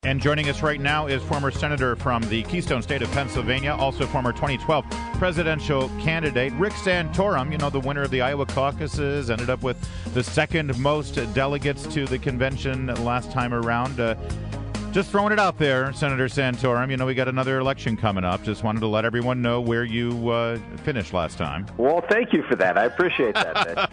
And joining us right now is former senator from the Keystone State of Pennsylvania, also former 2012 presidential candidate, Rick Santorum, the winner of the Iowa caucuses, ended up with the second most delegates to the convention last time around. Just throwing it out there, Senator Santorum. We got another election coming up. Just wanted to let everyone know where you finished last time. Well, thank you for that. I appreciate that.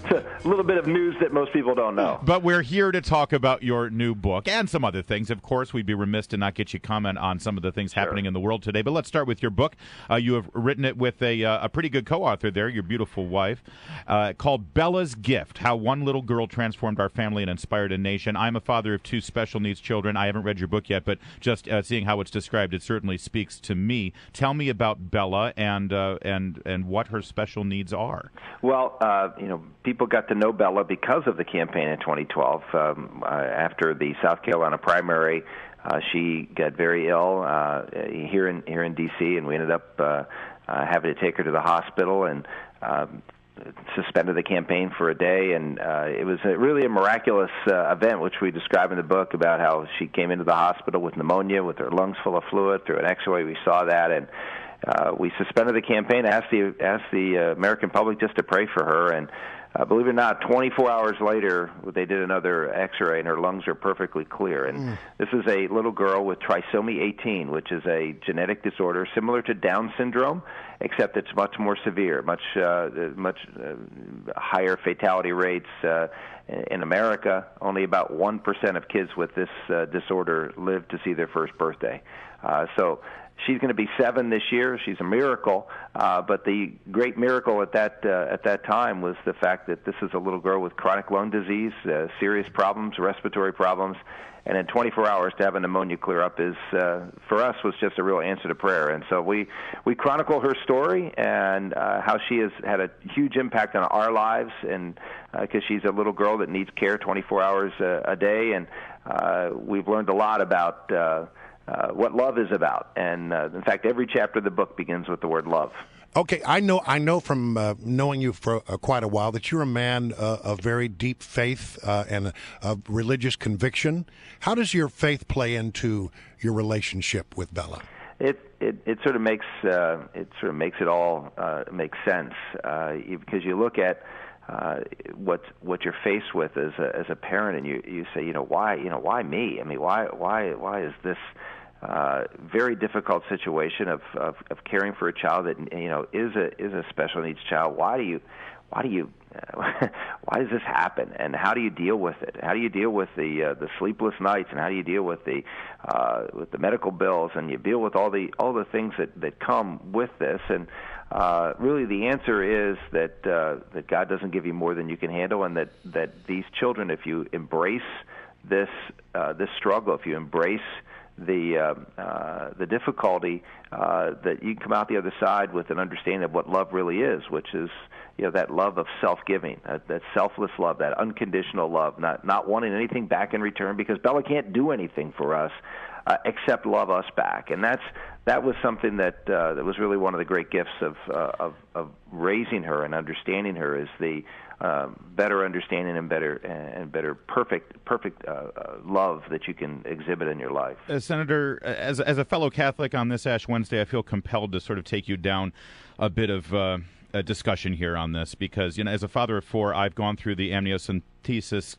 It's a little bit of news that most people don't know. But we're here to talk about your new book and some other things. Of course, we'd be remiss to not get you comment on some of the things happening in the world today. But let's start with your book. You have written it with a pretty good co-author there, your beautiful wife, called Bella's Gift, How One Little Girl Transformed Our Family and Inspired a Nation. I'm a father of two special needs children. I haven't read your book yet, but just seeing how it's described, it certainly speaks to me. Tell me about Bella and what her special needs are. Well, people got to know Bella because of the campaign in 2012. After the South Carolina primary, she got very ill here in D.C., and we ended up having to take her to the hospital and suspended the campaign for a day, and it was really a miraculous event, which we describe in the book, about how she came into the hospital with pneumonia, with her lungs full of fluid. Through an X-ray, we saw that, and we suspended the campaign, asked the American public just to pray for her, and believe it or not, 24 hours later, they did another X-ray, and her lungs are perfectly clear. And this is a little girl with trisomy 18, which is a genetic disorder similar to Down syndrome, except it's much more severe, much higher fatality rates. In America, only about 1% of kids with this disorder live to see their first birthday. So she's going to be 7 this year. She's a miracle, but the great miracle at that time was the fact that this is a little girl with chronic lung disease, serious problems, respiratory problems, and in 24 hours to have a pneumonia clear up is, for us, was just a real answer to prayer. And so we chronicle her story and how she has had a huge impact on our lives, and because she's a little girl that needs care 24 hours a day, and we've learned a lot about what love is about. And in fact, every chapter of the book begins with the word love. Okay, I know from knowing you for quite a while that you're a man of very deep faith and of religious conviction. How does your faith play into your relationship with Bella? It sort of makes it all make sense because you look at what you're faced with as a parent, and you say, why me? I mean, why is this very difficult situation of caring for a child that is a special needs child? Why does this happen, and how do you deal with it? How do you deal with the sleepless nights, and how do you deal with the medical bills, and you deal with all the things that come with this? And really, the answer is that God doesn't give you more than you can handle, and that these children, if you embrace this struggle, if you embrace the difficulty, that you can come out the other side with an understanding of what love really is, which is that love of self-giving, that selfless love, that unconditional love, not wanting anything back in return, because Bella can't do anything for us except love us back. And that was something that was really one of the great gifts of raising her and understanding her, is the better understanding and better perfect love that you can exhibit in your life. Senator, as a fellow Catholic on this Ash Wednesday, I feel compelled to sort of take you down a bit of a discussion here on this, because as a father of 4, I've gone through the amniocentesis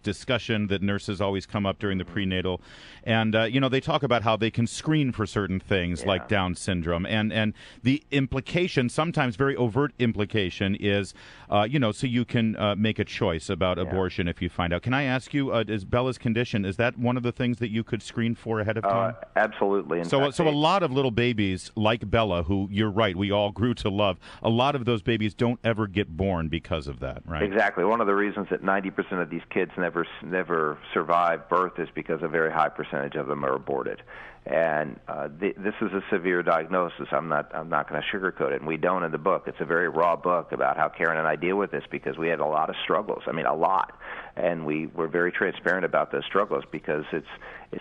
discussion that nurses always come up during the prenatal, and they talk about how they can screen for certain things like Down syndrome, and the implication, sometimes very overt implication, is so you can make a choice about abortion if you find out. Can I ask you, is Bella's condition, is that one of the things that you could screen for ahead of time? Absolutely. So a lot of little babies like Bella, who, you're right, we all grew to love, a lot of those babies don't ever get born because of that, right? Exactly. One of the reasons that 90% of these kids never survive birth is because a very high percentage of them are aborted. And this is a severe diagnosis. I'm not going to sugarcoat it, and we don't in the book. It's a very raw book about how Karen and I deal with this, because we had a lot of struggles. I mean, a lot, and we were very transparent about those struggles because it's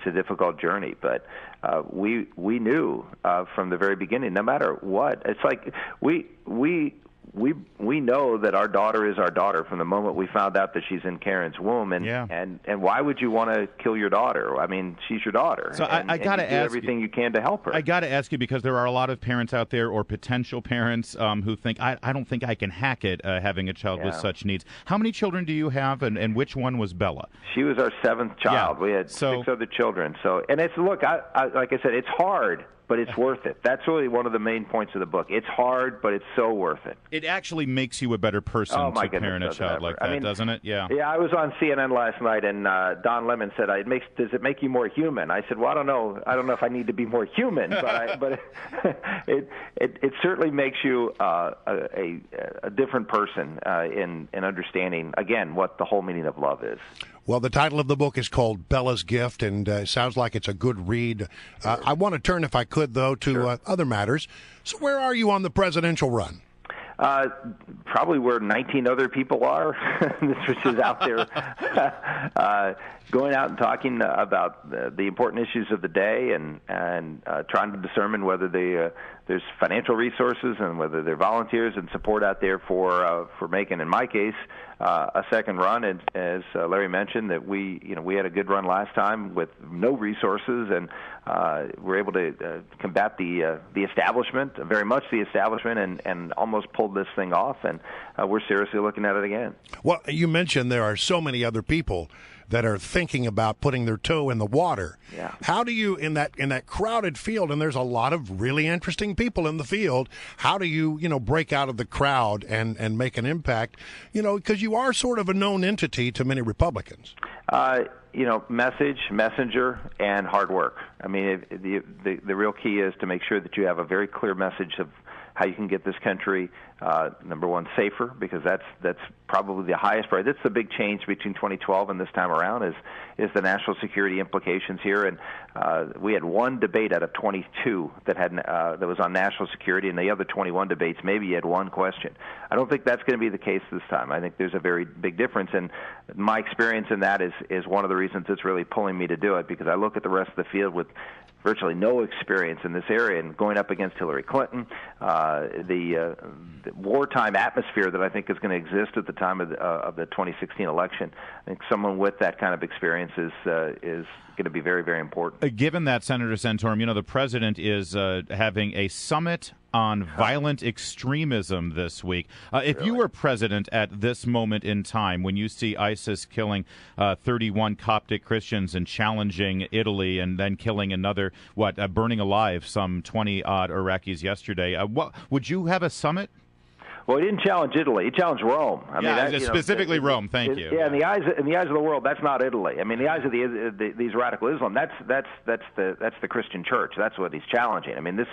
a difficult journey. But we knew from the very beginning, no matter what, it's like we we know that our daughter is our daughter from the moment we found out that she's in Karen's womb, and why would you want to kill your daughter? I mean, she's your daughter. So I got to ask everything you can to help her. I got to ask you, because there are a lot of parents out there, or potential parents, who think I don't think I can hack it, having a child with such needs. How many children do you have, and which one was Bella? She was our 7th child. Yeah. We had 6 other children. So, and it's like I said, it's hard, but it's worth it. That's really one of the main points of the book. It's hard, but it's so worth it. It actually makes you a better person to parent a child like that, doesn't it? Yeah. Yeah, I was on CNN last night, and Don Lemon said, "Does it make you more human?" I said, "Well, I don't know. I don't know if I need to be more human, but it certainly makes you a different person in understanding, again, what the whole meaning of love is." Well, the title of the book is called Bella's Gift, and it sounds like it's a good read. I want to turn, if I could, though, to other matters. So where are you on the presidential run? Probably where 19 other people are, which is out there going out and talking about the important issues of the day, and trying to determine whether there's financial resources and whether there are volunteers and support out there for making, in my case, a second run. And as Larry mentioned, that we had a good run last time with no resources, and we're able to combat the establishment, very much the establishment, and almost pulled this thing off. And we're seriously looking at it again. Well, you mentioned there are so many other people that are thinking about putting their toe in the water. Yeah. How do you, in that crowded field, and there's a lot of really interesting people in the field, how do you, break out of the crowd and make an impact? Because you are sort of a known entity to many Republicans. Messenger, and hard work. I mean, the real key is to make sure that you have a very clear message of how you can get this country, number one, safer, because that's probably the highest priority. That's the big change between 2012 and this time around is the national security implications here. And we had one debate out of 22 that was on national security, and the other 21 debates, maybe you had one question. I don't think that's going to be the case this time. I think there's a very big difference, and my experience in that is one of the reasons it's really pulling me to do it, because I look at the rest of the field with virtually no experience in this area, and going up against Hillary Clinton, the wartime atmosphere that I think is going to exist at the time of the 2016 election. I think someone with that kind of experience is going to be very, very important. Given that, Senator Santorum, the president is having a summit on violent extremism this week. If you were president at this moment in time, when you see ISIS killing 31 Coptic Christians and challenging Italy, and then killing another, burning alive some 20-odd Iraqis yesterday, what would you have a summit? Well, he didn't challenge Italy. He challenged Rome. I mean, specifically Rome. Thank you. Yeah, in the eyes of the world, that's not Italy. I mean, in the eyes of these radical Islam, that's the Christian Church. That's what he's challenging. I mean,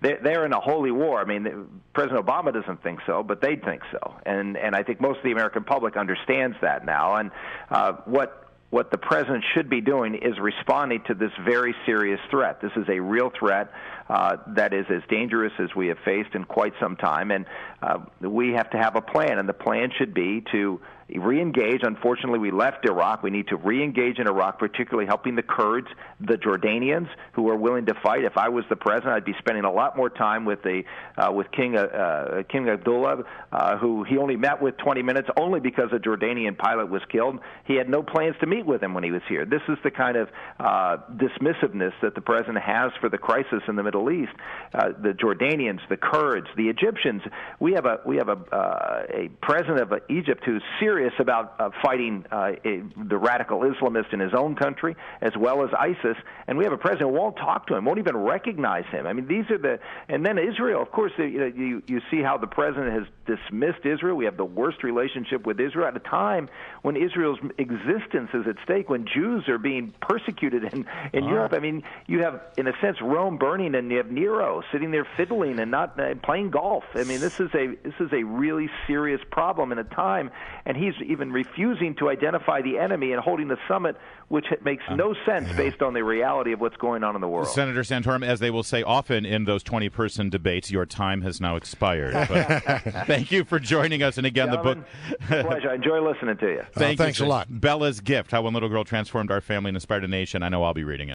they're in a holy war. I mean, President Obama doesn't think so, but they think so, and I think most of the American public understands that now. And what the president should be doing is responding to this very serious threat. This is a real threat that is as dangerous as we have faced in quite some time, and we have to have a plan, and the plan should be to re-engage. Unfortunately, we left Iraq. We need to re-engage in Iraq, particularly helping the Kurds, the Jordanians, who are willing to fight. If I was the president, I'd be spending a lot more time with King Abdullah, who he only met with 20 minutes, only because a Jordanian pilot was killed. He had no plans to meet with him when he was here. This is the kind of dismissiveness that the president has for the crisis in the Middle East. The Jordanians, the Kurds, the Egyptians. We have a president of Egypt who's serious about fighting the radical Islamist in his own country, as well as ISIS, and we have a president who won't talk to him, won't even recognize him. I mean, these are and then Israel, of course, you see how the president has dismissed Israel. We have the worst relationship with Israel at a time when Israel's existence is at stake, when Jews are being persecuted in Europe. I mean, you have, in a sense, Rome burning, and you have Nero sitting there fiddling and not playing golf. I mean, this is a really serious problem in a time, and he's even refusing to identify the enemy and holding the summit, which makes no sense based on the reality of what's going on in the world. Senator Santorum, as they will say often in those 20-person debates, your time has now expired. But thank you for joining us. And again, Gentlemen, the book. Pleasure. I enjoy listening to you. Thanks a lot. Bella's Gift: How One Little Girl Transformed Our Family and Inspired a Nation. I know I'll be reading it.